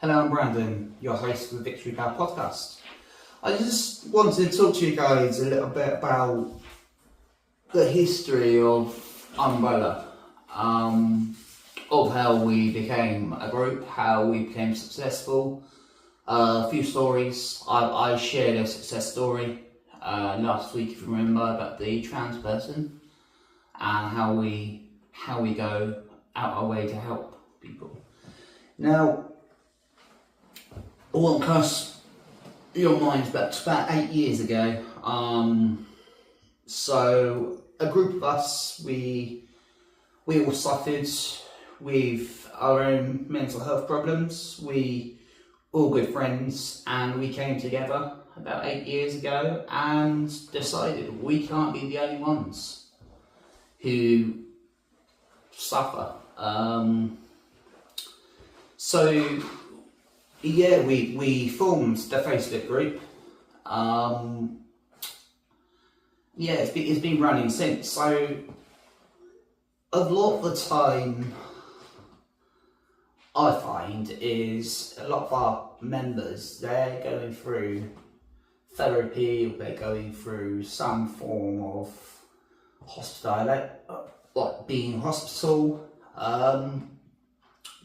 Hello, I'm Brandon, your host of the Victory Bell podcast. I just wanted to talk to you guys a little bit about the history of Umbrella, of how we became a group, how we became successful. A few stories. I shared a success story last week, if you remember, about the trans person and how we go out our way to help people. Now, I won't cast your minds back to about 8 years ago. So a group of us, we all suffered with our own mental health problems. We all good friends, and we came together about 8 years ago and decided we can't be the only ones who suffer. So yeah, we formed the Facebook group. It's been running since. So a lot of the time I find is a lot of our members, they're going through therapy, or they're going through some form of hospital, like being in hospital.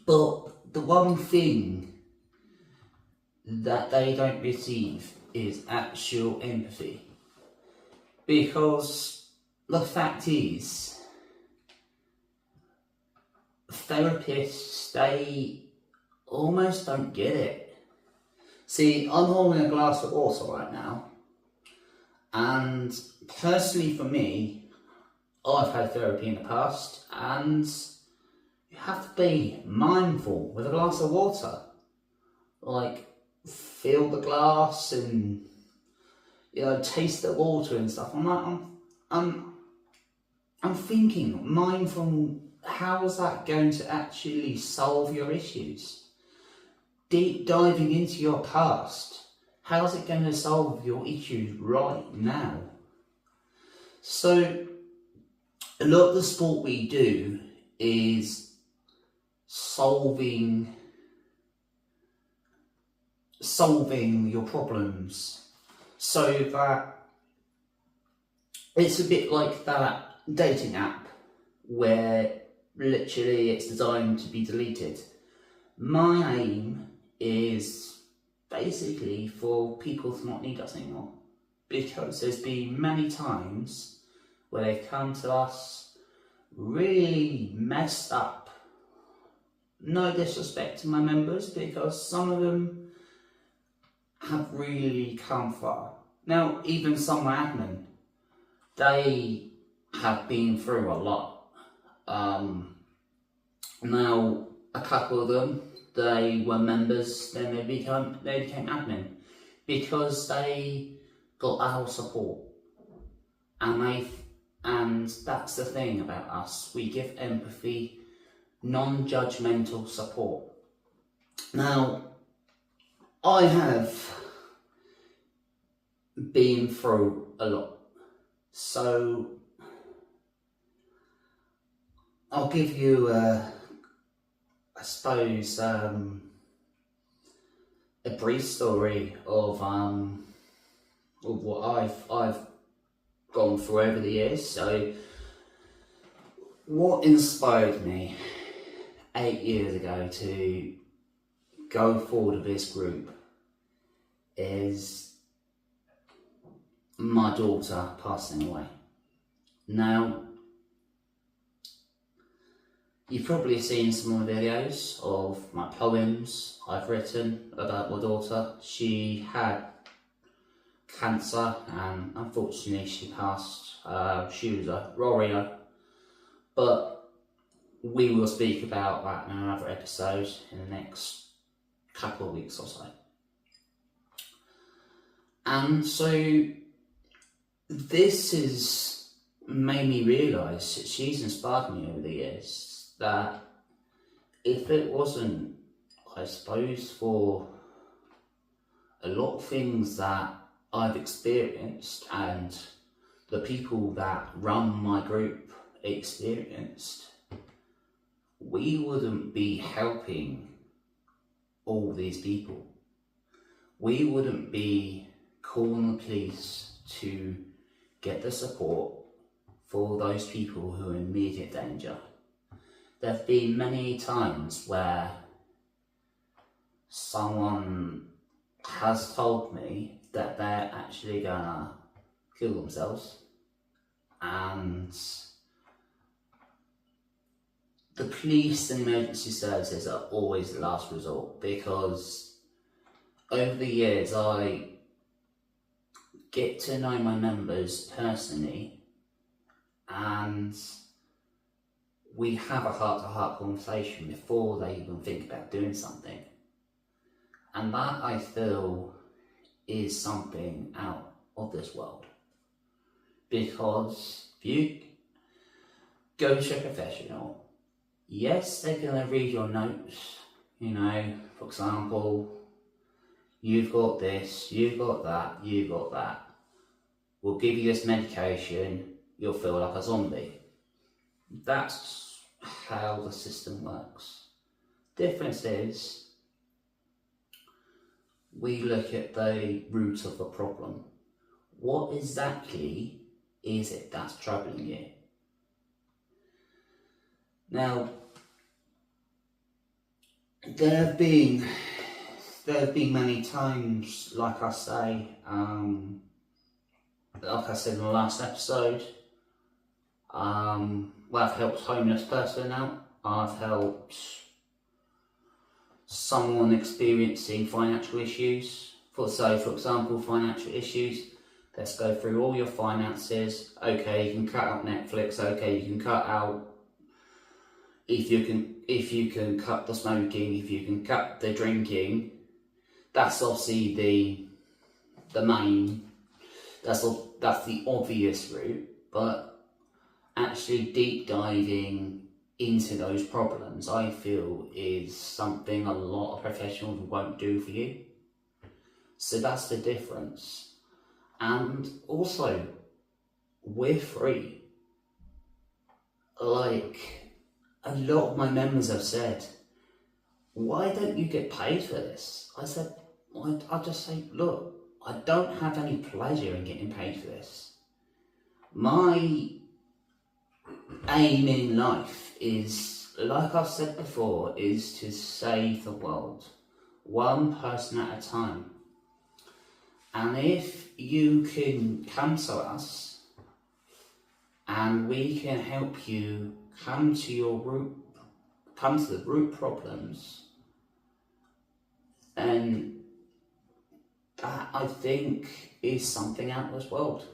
But the one thing that they don't receive is actual empathy, because the fact is, therapists, they almost don't get it. See, I'm holding a glass of water right now, and personally for me, I've had therapy in the past, and you have to be mindful with a glass of water. Like, fill the glass and, taste the water and stuff. I'm thinking, mindful, how is that going to actually solve your issues? Deep diving into your past, how is it going to solve your issues right now? So, a lot of the sport we do is solving your problems, so that it's a bit like that dating app where literally it's designed to be deleted. My aim is basically for people to not need us anymore, because there's been many times where they've come to us really messed up. No disrespect to my members, because some of them have really come far. Now, even some admin, they have been through a lot. Now, a couple of them, they were members, then they became admin, because they got our support. And that's the thing about us. We give empathy, non-judgmental support. Now, I have been through a lot, so I'll give you, a brief story of what I've gone through over the years. So, what inspired me 8 years ago to go forward with this group is my daughter passing away. Now, you've probably seen some of the videos of my poems I've written about my daughter. She had cancer, and unfortunately she passed. She was a warrior, but we will speak about that in another episode in the next couple of weeks or so. And so this has made me realise, she's inspired me over the years, that if it wasn't, I suppose, for a lot of things that I've experienced and the people that run my group experienced, we wouldn't be helping all these people. We wouldn't be calling the police to get the support for those people who are in immediate danger. There have been many times where someone has told me that they're actually gonna kill themselves, and the police and emergency services are always the last resort, because over the years I get to know my members personally, and we have a heart-to-heart conversation before they even think about doing something. And that, I feel, is something out of this world. Because if you go to a professional, yes, they're going to read your notes, you know, for example, you've got this, you've got that, you've got that. We'll give you this medication, you'll feel like a zombie. That's how the system works. Difference is, we look at the root of the problem. What exactly is it that's troubling you? Now, there have been many times, like I said in the last episode, where I've helped a homeless person out. I've helped someone experiencing financial issues. For example, financial issues. Let's go through all your finances. Okay, you can cut out Netflix. Okay, you can cut out, if you can cut the smoking, if you can cut the drinking. That's obviously the main. That's the obvious route. But actually deep diving into those problems, I feel, is something a lot of professionals won't do for you. So that's the difference. And also, we're free. Like, a lot of my members have said, why don't you get paid for this? I said, I just say, look, I don't have any pleasure in getting paid for this. My aim in life is, like I've said before, is to save the world, one person at a time. And if you can come to us and we can help you come to the root problems, then that, I think, is something out of this world.